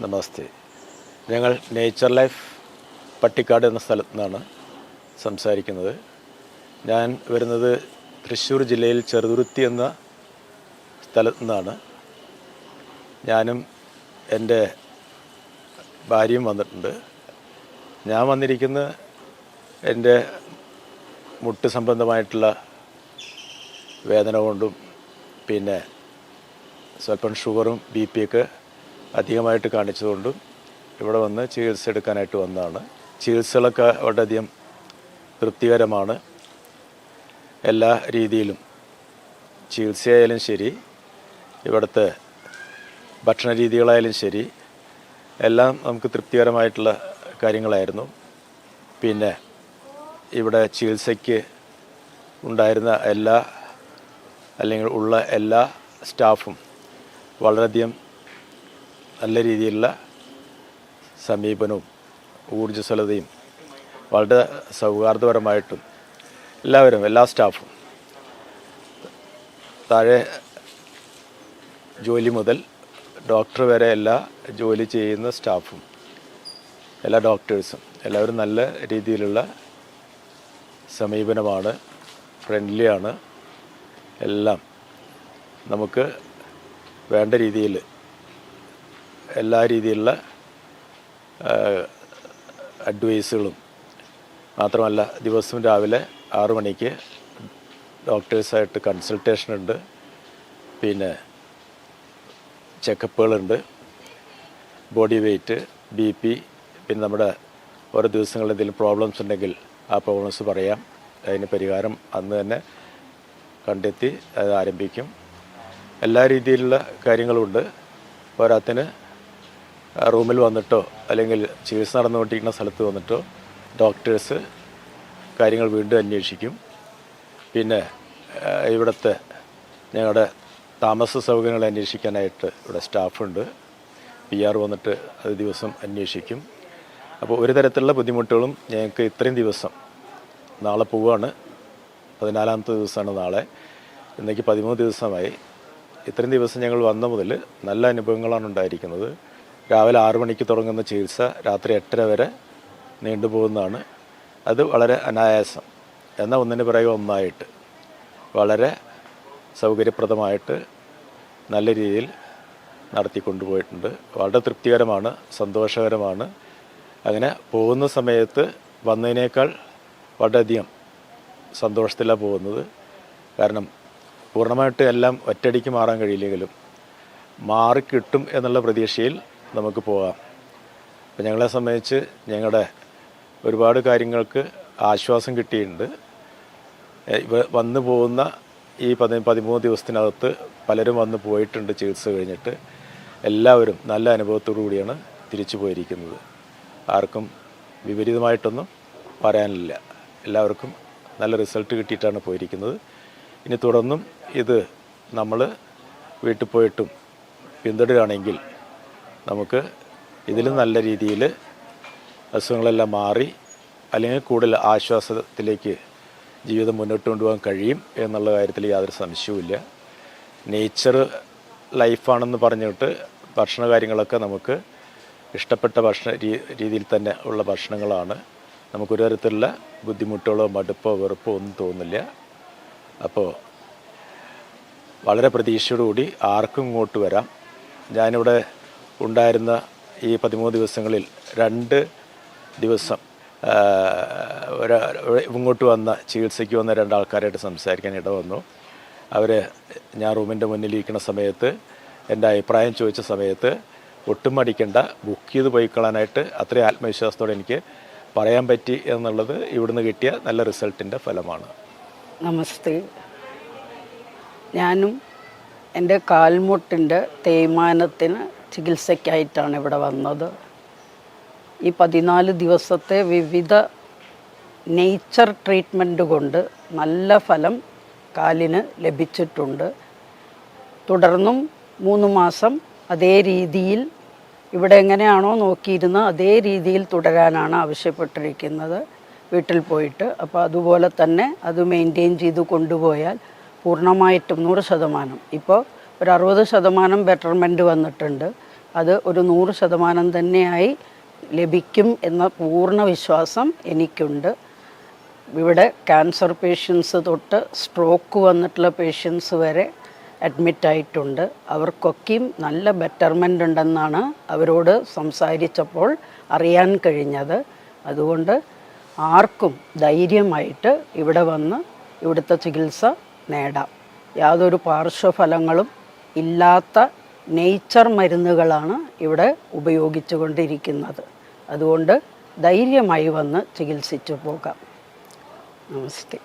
നമസ്തേ. ഞങ്ങൾ nature life Pattikkad എന്ന സ്ഥലത്തു നിന്നാണ് സംസാരിക്കുന്നത്. ഞാൻ വരുന്നത് തൃശ്ശൂർ ജില്ലയിൽ ചെറുതുരുത്തി എന്ന സ്ഥലത്തു നിന്നാണ്. ഞാനും എൻ്റെ ഭാര്യയും വന്നിട്ടുണ്ട്. ഞാൻ വന്നിരിക്കുന്നത് എൻ്റെ മുട്ട് സംബന്ധമായിട്ടുള്ള വേദന കൊണ്ടും പിന്നെ സ്വല്പം ഷുഗറും BP ഒക്കെ അധികമായിട്ട് കാണിച്ചതുകൊണ്ടും ഇവിടെ വന്ന് ചികിത്സ എടുക്കാനായിട്ട് വന്നതാണ്. ചികിത്സകളൊക്കെ വളരെയധികം തൃപ്തികരമാണ്. എല്ലാ രീതിയിലും ചികിത്സയായാലും ശരി, ഇവിടുത്തെ ഭക്ഷണ രീതികളായാലും ശരി, എല്ലാം നമുക്ക് തൃപ്തികരമായിട്ടുള്ള കാര്യങ്ങളായിരുന്നു. പിന്നെ ഇവിടെ ചികിത്സയ്ക്ക് ഉണ്ടായിരുന്ന ഉള്ള എല്ലാ സ്റ്റാഫും വളരെയധികം നല്ല രീതിയിലുള്ള സമീപനവും ഊർജ്ജസ്വലതയും വളരെ സൗഹാർദ്ദപരമായിട്ടും എല്ലാ സ്റ്റാഫും താഴെ ജോലി മുതൽ ഡോക്ടർ വരെ ജോലി ചെയ്യുന്ന സ്റ്റാഫും എല്ലാ ഡോക്ടേഴ്സും എല്ലാവരും നല്ല രീതിയിലുള്ള സമീപനമാണ്, ഫ്രണ്ട്ലിയാണ്. എല്ലാം നമുക്ക് വേണ്ട രീതിയിൽ എല്ലാ രീതിയിലുള്ള അഡ്വൈസുകളും മാത്രമല്ല, ദിവസവും രാവിലെ 6 മണിക്ക് ഡോക്ടേഴ്സായിട്ട് കൺസൾട്ടേഷൻ ഉണ്ട്, പിന്നെ ചെക്കപ്പുകളുണ്ട്, ബോഡി വെയ്റ്റ്, BP, പിന്നെ നമ്മുടെ ഓരോ ദിവസങ്ങളിൽ എന്തെങ്കിലും പ്രോബ്ലംസ് ഉണ്ടെങ്കിൽ ആ പ്രോബ്ലംസ് പറയാം. അതിന് പരിഹാരം അന്ന് തന്നെ കണ്ടെത്തി അത് ആരംഭിക്കും. എല്ലാ രീതിയിലുള്ള കാര്യങ്ങളുമുണ്ട്. പോരാത്തിന് റൂമിൽ വന്നിട്ടോ അല്ലെങ്കിൽ ചികിത്സ നടന്നുകൊണ്ടിരിക്കുന്ന സ്ഥലത്ത് വന്നിട്ടോ ഡോക്ടേഴ്സ് കാര്യങ്ങൾ വീണ്ടും അന്വേഷിക്കും. പിന്നെ ഇവിടുത്തെ ഞങ്ങളുടെ താമസ സൗകര്യങ്ങൾ അന്വേഷിക്കാനായിട്ട് ഇവിടെ സ്റ്റാഫുണ്ട്. PR വന്നിട്ട് അത് ദിവസം അന്വേഷിക്കും. അപ്പോൾ ഒരു തരത്തിലുള്ള ബുദ്ധിമുട്ടുകളും ഞങ്ങൾക്ക് ഇത്രയും ദിവസം, നാളെ പോവുകയാണ്, 14ാമത്തെ ദിവസമാണ് നാളെ, ഇന്നേക്ക് 13 ദിവസമായി. ഇത്രയും ദിവസം ഞങ്ങൾ വന്ന മുതൽ നല്ല അനുഭവങ്ങളാണ് ഉണ്ടായിരിക്കുന്നത്. രാവിലെ 6 മണിക്ക് തുടങ്ങുന്ന ചികിത്സ രാത്രി 8:30 വരെ നീണ്ടുപോകുന്നതാണ്. അത് വളരെ അനായാസം, എന്നാൽ ഒന്നിന് പിറകെ ഒന്നായിട്ട് വളരെ സൗകര്യപ്രദമായിട്ട് നല്ല രീതിയിൽ നടത്തിക്കൊണ്ടുപോയിട്ടുണ്ട്. വളരെ തൃപ്തികരമാണ്, സന്തോഷകരമാണ്. അങ്ങനെ പോകുന്ന സമയത്ത് വന്നതിനേക്കാൾ വളരെയധികം സന്തോഷത്തിലാണ് പോകുന്നത്. കാരണം പൂർണ്ണമായിട്ട് എല്ലാം ഒറ്റയടിക്ക് മാറാൻ കഴിയില്ലെങ്കിലും മാറിക്കിട്ടും എന്നുള്ള പ്രതീക്ഷയിൽ നമുക്ക് പോകാം. അപ്പം ഞങ്ങളെ സംബന്ധിച്ച് ഞങ്ങളുടെ ഒരുപാട് കാര്യങ്ങൾക്ക് ആശ്വാസം കിട്ടിയിട്ടുണ്ട്. വന്നു പോകുന്ന ഈ 13 ദിവസത്തിനകത്ത് പലരും വന്ന് പോയിട്ടുണ്ട് ചികിത്സ കഴിഞ്ഞിട്ട്. എല്ലാവരും നല്ല അനുഭവത്തോടു കൂടിയാണ് തിരിച്ചു പോയിരിക്കുന്നത്. ആർക്കും വിപരീതമായിട്ടൊന്നും പറയാനില്ല. എല്ലാവർക്കും നല്ല റിസൾട്ട് കിട്ടിയിട്ടാണ് പോയിരിക്കുന്നത്. ഇനി തുടർന്നും ഇത് നമ്മൾ വീട്ടിൽ പോയിട്ടും പിന്തുടരുകയാണെങ്കിൽ നമുക്ക് ഇതിലും നല്ല രീതിയിൽ അസുഖങ്ങളെല്ലാം മാറി അല്ലെങ്കിൽ കൂടുതൽ ആശ്വാസത്തിലേക്ക് ജീവിതം മുന്നോട്ട് കൊണ്ടുപോകാൻ കഴിയും എന്നുള്ള കാര്യത്തിൽ യാതൊരു സംശയവുമില്ല. നേച്ചർ ലൈഫാണെന്ന് പറഞ്ഞിട്ട് ഭക്ഷണ കാര്യങ്ങളൊക്കെ നമുക്ക് ഇഷ്ടപ്പെട്ട ഭക്ഷണ രീതിയിൽ തന്നെ ഉള്ള ഭക്ഷണങ്ങളാണ്. നമുക്കൊരു തരത്തിലുള്ള ബുദ്ധിമുട്ടുകളോ മടുപ്പോ വെറുപ്പോ ഒന്നും തോന്നില്ല. അപ്പോൾ വളരെ പ്രതീക്ഷയോടുകൂടി ആർക്കും ഇങ്ങോട്ട് വരാം. ഞാനിവിടെ ഉണ്ടായിരുന്ന ഈ 13 ദിവസങ്ങളിൽ 2 ദിവസം ഇങ്ങോട്ട് വന്ന ചികിത്സയ്ക്ക് വന്ന 2 ആൾക്കാരായിട്ട് സംസാരിക്കാൻ ഇട വന്നു. ഞാൻ റൂമിൻ്റെ മുന്നിലിരിക്കുന്ന സമയത്ത് എൻ്റെ അഭിപ്രായം ചോദിച്ച സമയത്ത് ഒട്ടും മടിക്കണ്ട, ബുക്ക് ചെയ്ത് പോയിക്കളാനായിട്ട് അത്രയും ആത്മവിശ്വാസത്തോടെ എനിക്ക് പറയാൻ പറ്റി എന്നുള്ളത് ഇവിടുന്ന് കിട്ടിയ നല്ല റിസൾട്ടിൻ്റെ ഫലമാണ്. നമസ്തേ. ഞാനും എൻ്റെ കാൽമുട്ടിൻ്റെ തേയ്മാനത്തിന് ചികിത്സയ്ക്കായിട്ടാണ് ഇവിടെ വന്നത്. ഈ 14 ദിവസത്തെ വിവിധ നേച്ചർ ട്രീറ്റ്മെൻറ്റ് കൊണ്ട് നല്ല ഫലം കാലിന് ലഭിച്ചിട്ടുണ്ട്. തുടർന്നും 3 മാസം അതേ രീതിയിൽ ഇവിടെ എങ്ങനെയാണോ നോക്കിയിരുന്ന അതേ രീതിയിൽ തുടരാനാണ് ആവശ്യപ്പെട്ടിരിക്കുന്നത് വീട്ടിൽ പോയിട്ട്. അപ്പോൾ അതുപോലെ തന്നെ അത് മെയിൻറ്റെയിൻ ചെയ്ത് കൊണ്ടുപോയാൽ പൂർണ്ണമായിട്ടും 100%, ഇപ്പോൾ ഒരു 60% ബെറ്റർമെൻറ്റ് വന്നിട്ടുണ്ട്. അത് ഒരു 100% തന്നെയായി ലഭിക്കും എന്ന പൂർണ്ണ വിശ്വാസം എനിക്കുണ്ട്. ഇവിടെ ക്യാൻസർ പേഷ്യൻസ് തൊട്ട് സ്ട്രോക്ക് വന്നിട്ടുള്ള പേഷ്യൻസ് വരെ അഡ്മിറ്റായിട്ടുണ്ട്. അവർക്കൊക്കെയും നല്ല ബെറ്റർമെൻ്റ് ഉണ്ടെന്നാണ് അവരോട് സംസാരിച്ചപ്പോൾ അറിയാൻ കഴിഞ്ഞത്. അതുകൊണ്ട് ആർക്കും ധൈര്യമായിട്ട് ഇവിടെ വന്ന് ഇവിടുത്തെ ചികിത്സ നേടാം. യാതൊരു പാർശ്വഫലങ്ങളും ഇല്ലാത്ത നേച്ചർ മരുന്നുകളാണ് ഇവിടെ ഉപയോഗിച്ചു കൊണ്ടിരിക്കുന്നത്. അതുകൊണ്ട് ധൈര്യമായി വന്ന് ചികിത്സിച്ചു പോകാം. നമസ്തേ.